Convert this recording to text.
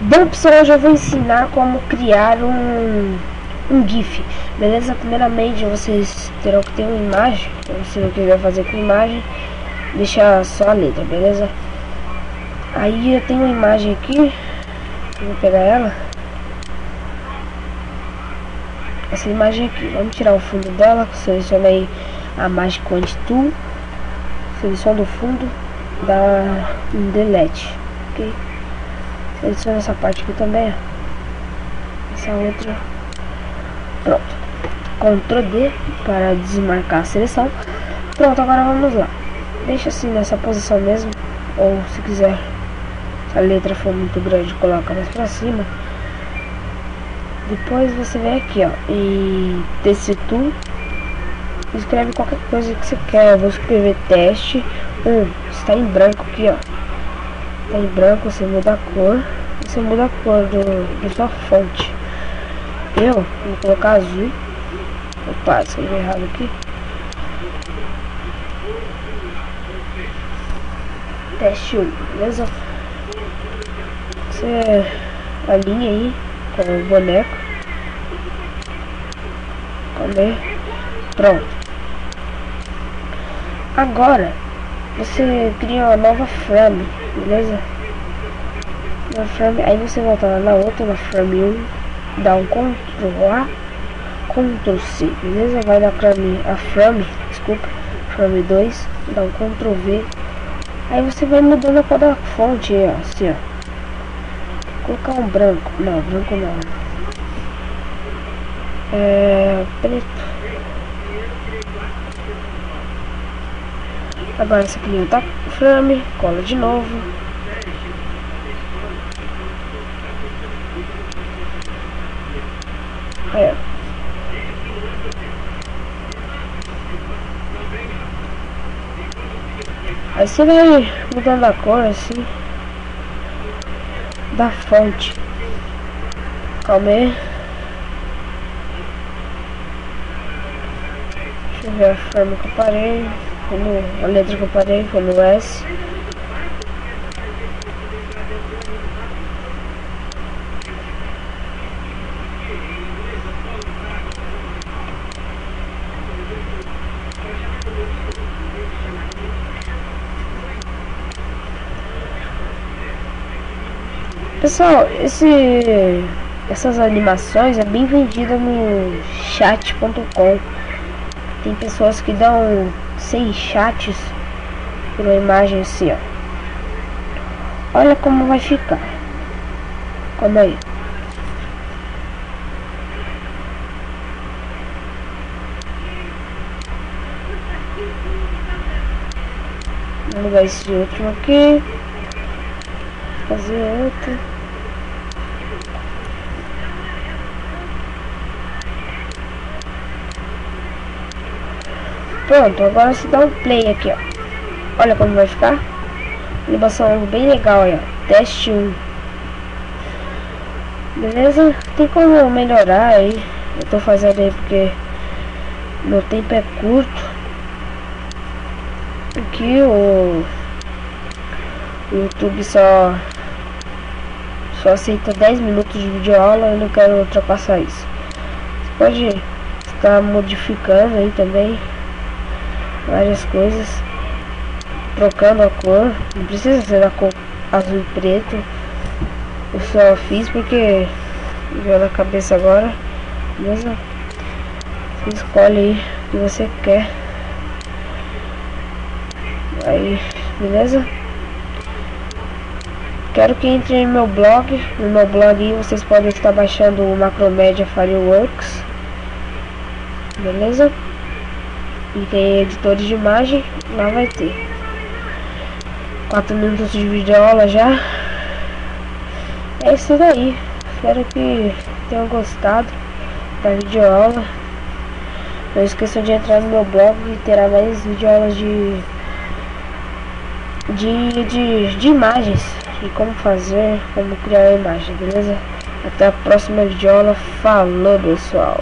Bom pessoal, hoje eu vou ensinar como criar um GIF, beleza? Primeiramente vocês terão que ter uma imagem. Então, se não quiser fazer com imagem, deixa só a letra, beleza? Aí eu tenho uma imagem aqui, vou pegar ela. Essa imagem aqui, vamos tirar o fundo dela. Seleciona aí a Magic Wand Tool, seleciona o fundo, dá um delete, ok? Seleciona essa parte aqui também, essa outra, pronto. Ctrl D para desmarcar a seleção. Pronto, agora vamos lá. Deixa assim nessa posição mesmo, ou se quiser, se a letra for muito grande, coloca mais pra cima. Depois você vem aqui, ó, em Texture, escreve qualquer coisa que você quer. Eu vou escrever teste 1, está em branco aqui, ó. Tá em branco, você muda a cor. Você muda a cor da sua fonte. Eu vou colocar azul. Opa, escrevi errado aqui. Teste 1, beleza? Você alinha aí com o boneco. Pronto. Agora você cria uma nova frame, beleza? Na frame, aí você volta lá na outra, na frame 1, dá um Ctrl A, Ctrl C, beleza? Vai na frame 2, dá um Ctrl V. Aí você vai mudando a cor da fonte, ó, assim, ó. Vou colocar um branco, não, branco não. Preto. Agora você cria outra frame, cola de novo. Aí, ó. Aí você vai mudando a cor assim da fonte. Calma aí. Deixa eu ver a forma que eu parei. A letra que eu parei foi no S. Pessoal, essas animações é bem vendida no chat.com. Tem pessoas que dão 100 chats por uma imagem assim, ó. Olha como vai ficar. Calma aí. Vou mudar esse último aqui. Fazer outro. Pronto, agora você dá um play aqui, ó. Olha como vai ficar. Animação bem legal aí, ó. Teste 1. Beleza? Tem como melhorar aí. Eu tô fazendo aí porque meu tempo é curto. Aqui o YouTube só aceita 10 minutos de videoaula. Eu não quero ultrapassar isso. Você pode estar modificando aí também várias coisas, trocando a cor. Não precisa ser da cor azul e preto. Eu só fiz porque me veio na cabeça agora, beleza? Você escolhe aí o que você quer. Aí, beleza? Quero que entre no meu blog. No meu blog aí vocês podem estar baixando o Macromedia Fireworks, beleza? E tem editores de imagem, lá vai ter 4 minutos de videoaula já. É isso daí. Espero que tenham gostado da videoaula. Não esqueçam de entrar no meu blog e terá mais videoaulas de imagens e como fazer, como criar a imagem, beleza? Até a próxima videoaula. Falou, pessoal.